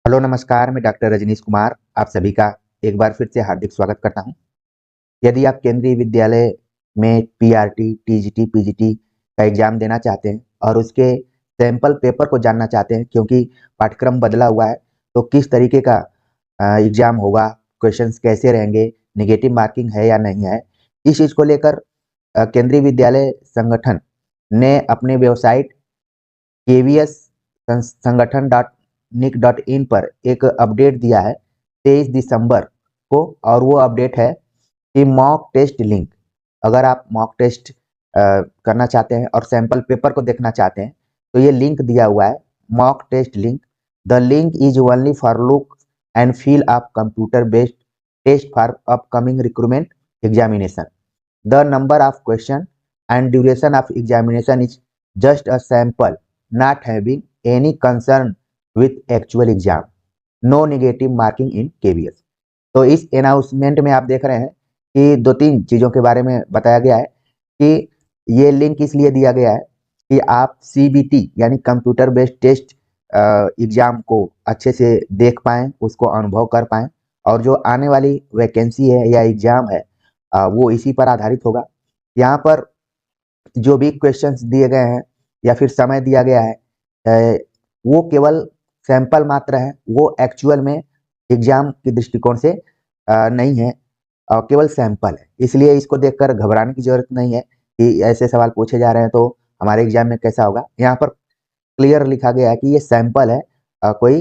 Hello नमस्कार, मैं doctor Rajneesh Kumar आप सभी का एक बार फिर से हार्दिक स्वागत करता हूं। यदि आप केंद्रीय विद्यालय में पीआरटी, टीजीटी, पीजीटी का एग्जाम देना चाहते हैं और उसके सैंपल पेपर को जानना चाहते हैं क्योंकि पाठ्यक्रम बदला हुआ है, तो किस तरीके का एग्जाम होगा, क्वेश्चंस कैसे रहेंगे, नेगेटिव मार्किंग है या नहीं है, इस चीज़ को लेकर केंद्रीय विद्यालय संगठन ने अपने वेबसाइट केवीएस संगठन डॉट निक डॉट इन पर एक अपडेट दिया है 23 दिसंबर को। और वो अपडेट है कि मॉक टेस्ट लिंक, अगर आप मॉक टेस्ट करना चाहते हैं और सैंपल पेपर को देखना चाहते हैं तो ये लिंक दिया हुआ है, mock test link. The link is only for look and feel of computer based test for upcoming recruitment examination. The number of question and duration of examination is just a sample, not having any concern with actual exam, no negative marking in KVS। तो इस announcement में आप देख रहे हैं कि दो तीन चीज़ों के बारे में बताया गया है कि ये लिंक इसलिए दिया गया है कि आप सीबीटी यानी कंप्यूटर बेस्ड टेस्ट एग्जाम को अच्छे से देख पाएँ, उसको अनुभव कर पाएँ, और जो आने वाली वैकेंसी है या एग्जाम है वो इसी पर आधारित होगा। यहाँ पर जो भी क्वेश्चंस दिए गए हैं या फिर समय दिया गया है वो केवल सैंपल मात्र है, वो एक्चुअल में एग्जाम के दृष्टिकोण से नहीं है, केवल सैंपल है। इसलिए इसको देखकर घबराने की जरूरत नहीं है कि ऐसे सवाल पूछे जा रहे हैं तो हमारे एग्जाम में कैसा होगा। यहाँ पर क्लियर लिखा गया है कि ये सैंपल है, कोई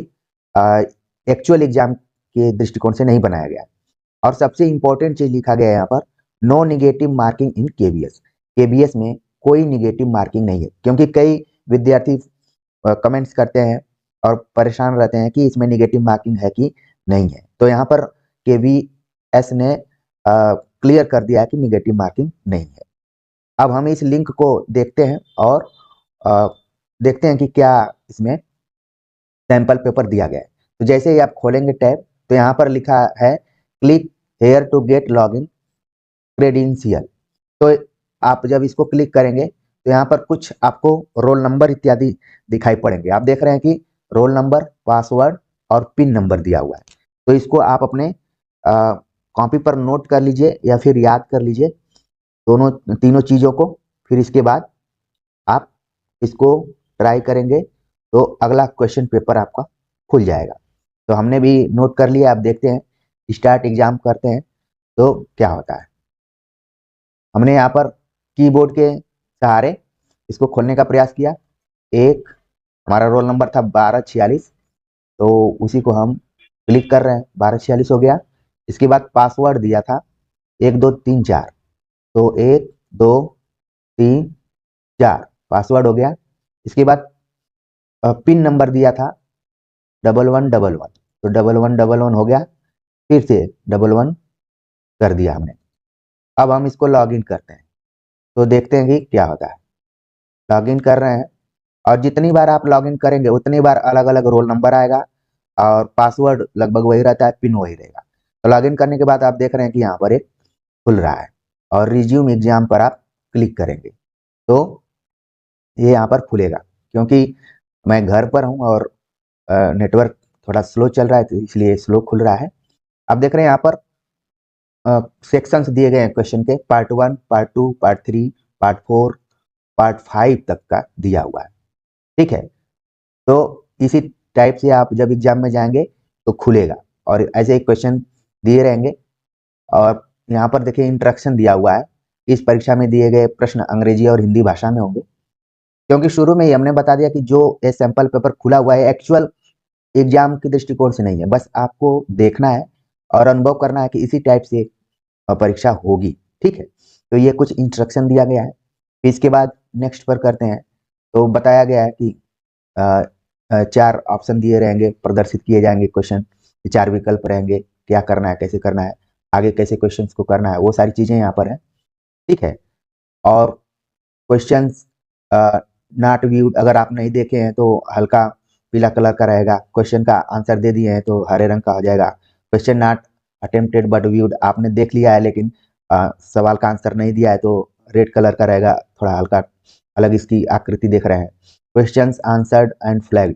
एक्चुअल एग्जाम के दृष्टिकोण से नहीं बनाया गया है। और सबसे इंपॉर्टेंट चीज लिखा गया है यहाँ पर, no negative marking in KBS. KBS में कोई निगेटिव मार्किंग नहीं है, क्योंकि कई विद्यार्थी कमेंट्स करते हैं और परेशान रहते हैं कि इसमें निगेटिव मार्किंग है कि नहीं है। तो यहाँ पर केबीएस ने क्लियर कर दिया है कि निगेटिव मार्किंग नहीं है। अब हम इस लिंक को देखते हैं और अ, देखते हैं कि क्या इसमें सैंपल पेपर दिया गया है। तो जैसे ही आप खोलेंगे टैब, तो यहाँ पर लिखा है click here to get login credential. तो आप जब इसको क्लिक करेंगे तो यहाँ पर कुछ आपको रोल नंबर इत्यादि दिखाई पड़ेंगे। आप देख रहे हैं कि रोल नंबर, पासवर्ड और पिन नंबर दिया हुआ है। तो इसको आप अपने कॉपी पर नोट कर लीजिए या फिर याद कर लीजिए, दोनों तीनों चीज़ों को। फिर इसके बाद आप इसको ट्राई करेंगे तो अगला क्वेश्चन पेपर आपका खुल जाएगा। तो हमने भी नोट कर लिया, आप देखते हैं स्टार्ट एग्जाम करते हैं तो क्या होता है। हमने यहाँ पर कीबोर्ड के सहारे इसको खोलने का प्रयास किया। एक हमारा रोल नंबर था 1246, तो उसी को हम क्लिक कर रहे हैं, 1246 हो गया। इसके बाद पासवर्ड दिया था 1234, तो 1234 पासवर्ड हो गया। इसके बाद पिन नंबर दिया था 1111, तो 1111 हो गया। फिर से 11 कर दिया हमने। अब हम इसको लॉगिन करते हैं तो देखते हैं कि क्या होता है। लॉगिन कर रहे हैं और जितनी बार आप लॉगिन करेंगे उतनी बार अलग अलग रोल नंबर आएगा और पासवर्ड लगभग वही रहता है, पिन वही रहेगा। तो लॉगिन करने के बाद आप देख रहे हैं कि यहाँ पर एक खुल रहा है और रिज्यूम एग्जाम पर आप क्लिक करेंगे तो ये यहाँ पर खुलेगा। क्योंकि मैं घर पर हूँ और नेटवर्क थोड़ा स्लो चल रहा है तो इसलिए स्लो खुल रहा है। आप देख रहे हैं यहाँ पर सेक्शंस दिए गए हैं क्वेश्चन के, part 1, part 2, part 3, part 4, part 5 तक का दिया हुआ है। ठीक है, तो इसी टाइप से आप जब एग्जाम में जाएंगे तो खुलेगा और ऐसे ही क्वेश्चन दिए रहेंगे। और यहाँ पर देखिए इंस्ट्रक्शन दिया हुआ है, इस परीक्षा में दिए गए प्रश्न अंग्रेजी और हिंदी भाषा में होंगे। क्योंकि शुरू में ही हमने बता दिया कि जो ये सैंपल पेपर खुला हुआ है एक्चुअल एग्जाम के दृष्टिकोण से नहीं है, बस आपको देखना है और अनुभव करना है कि इसी टाइप से परीक्षा होगी। ठीक है, तो ये कुछ इंस्ट्रक्शन दिया गया है। इसके बाद नेक्स्ट पर करते हैं तो बताया गया है कि 4 ऑप्शन दिए रहेंगे, प्रदर्शित किए जाएंगे क्वेश्चन, 4 विकल्प रहेंगे, क्या करना है, कैसे करना है, आगे कैसे क्वेश्चन को करना है, वो सारी चीजें यहाँ पर है। ठीक है, और क्वेश्चन नॉट व्यूड अगर आप नहीं देखे हैं तो हल्का पीला कलर का रहेगा, क्वेश्चन का आंसर दे दिए हैं तो हरे रंग का हो जाएगा। Question not attempted but viewed आपने देख लिया है लेकिन सवाल का आंसर नहीं दिया है तो रेड कलर का रहेगा, थोड़ा हल्का अलग इसकी आकृति देख रहे हैं। क्वेश्चंस आंसर्ड एंड फ्लैग्ड,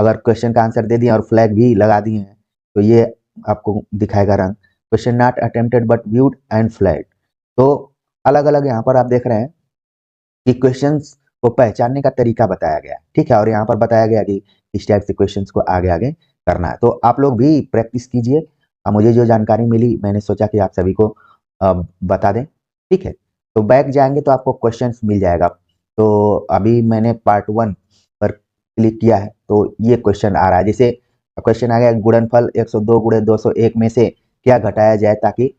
अगर क्वेश्चन का आंसर दे दिए और फ्लैग भी लगा दिए हैं तो ये आपको दिखाएगा रंग। Question not attempted but viewed and flag. तो अलग अलग यहाँ पर आप देख रहे हैं कि क्वेश्चंस को पहचानने का तरीका बताया गया, ठीक है, और यहाँ पर बताया गया कि इस टाइप से क्वेश्चंस को आगे आगे करना है। तो आप लोग भी प्रैक्टिस कीजिए। मुझे जो जानकारी मिली मैंने सोचा कि आप सभी को बता दें, ठीक है। तो बैक जाएंगे तो आपको क्वेश्चंस मिल जाएगा। तो अभी मैंने पार्ट 1 पर क्लिक किया है तो ये क्वेश्चन आ रहा है। जैसे क्वेश्चन आ गया गुणनफल 102 गुणे 201 में से क्या घटाया जाए ताकि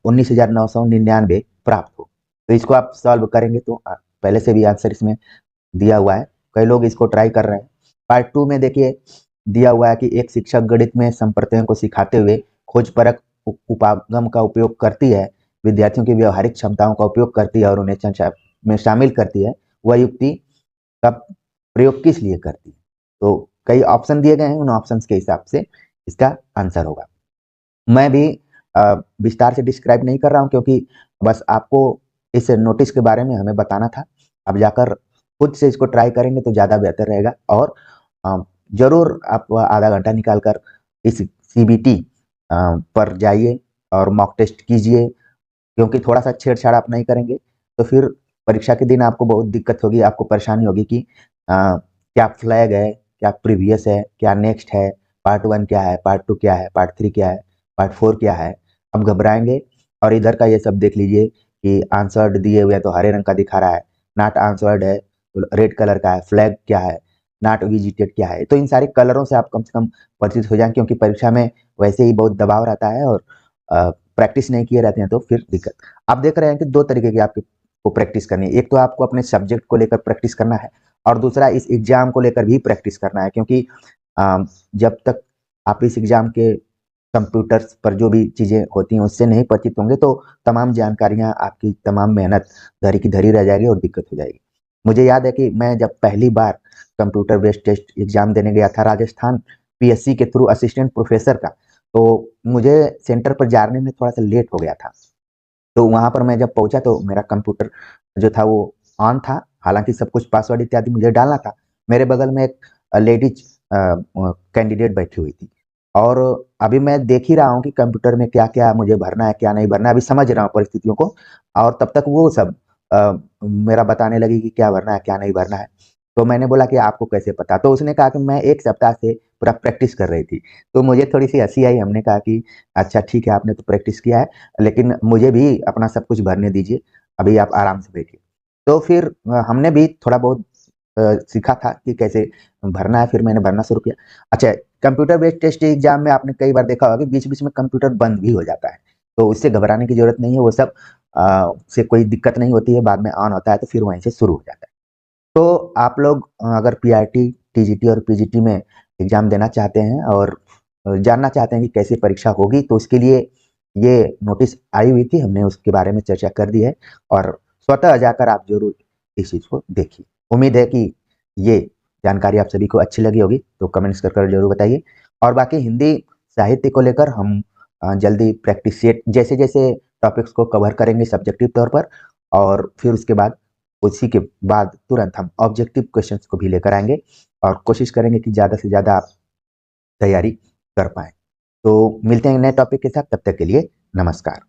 19,999 प्राप्त हो। तो इसको आप सॉल्व करेंगे तो पहले से भी आंसर इसमें दिया हुआ है, कई लोग इसको ट्राई कर रहे हैं। पार्ट 2 में देखिए दिया हुआ है कि एक शिक्षक गणित में संप्रत्ययों को सिखाते हुए खोजपरक उपागम का उपयोग करती है, विद्यार्थियों की व्यवहारिक क्षमताओं का उपयोग करती है और उन्हें चर्चा में शामिल करती है, वह युक्ति का प्रयोग किस लिए करती है। तो कई ऑप्शन दिए गए हैं, उन ऑप्शंस के हिसाब से इसका आंसर होगा। मैं भी विस्तार से डिस्क्राइब नहीं कर रहा हूँ क्योंकि बस आपको इस नोटिस के बारे में हमें बताना था। अब जाकर खुद से इसको ट्राई करेंगे तो ज़्यादा बेहतर रहेगा। और ज़रूर आप आधा घंटा निकाल कर इस सीबीटी पर जाइए और मॉक टेस्ट कीजिए, क्योंकि थोड़ा सा छेड़छाड़ आप नहीं करेंगे तो फिर परीक्षा के दिन आपको बहुत दिक्कत होगी, आपको परेशानी होगी कि क्या फ्लैग है, क्या प्रीवियस है, क्या नेक्स्ट है, पार्ट 1 क्या है, पार्ट 2 क्या है, पार्ट 3 क्या है, पार्ट 4 क्या है। अब घबराएंगे और इधर का ये सब देख लीजिए कि आंसर्ड दिए हुए हैं तो हरे रंग का दिखा रहा है, नॉट आंसर्ड है तो रेड कलर का है, फ्लैग क्या है, नॉट विजिटेड क्या है। तो इन सारे कलरों से आप कम से कम परिचित हो जाएं, क्योंकि परीक्षा में वैसे ही बहुत दबाव रहता है और प्रैक्टिस नहीं किए रहते हैं तो फिर दिक्कत। आप देख रहे हैं कि दो तरीके की आपको प्रैक्टिस करनी है। एक तो आपको अपने सब्जेक्ट को लेकर प्रैक्टिस करना है और दूसरा इस एग्जाम को लेकर भी प्रैक्टिस करना है, क्योंकि जब तक आप इस एग्जाम के कंप्यूटर्स पर जो भी चीज़ें होती हैं उससे नहीं परिचित होंगे तो तमाम जानकारियां, आपकी तमाम मेहनत धरी की धरी रह जाएगी और दिक्कत हो जाएगी। मुझे याद है कि मैं जब पहली बार कंप्यूटर बेस्ड टेस्ट एग्जाम देने गया था राजस्थान पीएससी के थ्रू असिस्टेंट प्रोफेसर का, तो मुझे सेंटर पर जाने में थोड़ा सा लेट हो गया था। तो वहां पर मैं जब पहुंचा तो मेरा कंप्यूटर जो था वो ऑन था, हालांकि सब कुछ पासवर्ड इत्यादि मुझे डालना था। मेरे बगल में एक लेडीज कैंडिडेट बैठी हुई थी और अभी मैं देख ही रहा हूँ कि कंप्यूटर में क्या क्या मुझे भरना है, क्या नहीं भरना है, अभी समझ रहा हूँ परिस्थितियों को। और तब तक वो सब मेरा बताने लगी कि क्या भरना है क्या नहीं भरना है। तो मैंने बोला कि आपको कैसे पता, तो उसने कहा कि मैं 1 सप्ताह से पूरा प्रैक्टिस कर रही थी। तो मुझे थोड़ी सी हंसी आई, हमने कहा कि अच्छा ठीक है आपने तो प्रैक्टिस किया है, लेकिन मुझे भी अपना सब कुछ भरने दीजिए, अभी आप आराम से बैठिए। तो फिर हमने भी थोड़ा बहुत सीखा था कि कैसे भरना है, फिर मैंने भरना शुरू किया। अच्छा, कंप्यूटर बेस्ड टेस्ट एग्जाम में आपने कई बार देखा होगा कि बीच बीच में कंप्यूटर बंद भी हो जाता है, तो उससे घबराने की जरूरत नहीं है, वो सब से कोई दिक्कत नहीं होती है, बाद में ऑन होता है तो फिर वहीं से शुरू हो जाता है। तो आप लोग अगर पीआरटी, टीजीटी और पीजीटी में एग्जाम देना चाहते हैं और जानना चाहते हैं कि कैसे परीक्षा होगी, तो उसके लिए ये नोटिस आई हुई थी, हमने उसके बारे में चर्चा कर दी है और स्वतः जाकर आप जरूर इस चीज़ को देखिए। उम्मीद है कि ये जानकारी आप सभी को अच्छी लगी होगी, तो कमेंट्स कर जरूर बताइए। और बाकी हिंदी साहित्य को लेकर हम जल्दी प्रैक्टिस सेट जैसे जैसे टॉपिक्स को कवर करेंगे सब्जेक्टिव तौर पर, और फिर उसके बाद उसी के बाद तुरंत हम ऑब्जेक्टिव क्वेश्चंस को भी लेकर आएंगे और कोशिश करेंगे कि ज़्यादा से ज़्यादा आप तैयारी कर पाएँ। तो मिलते हैं नए टॉपिक के साथ, तब तक के लिए नमस्कार।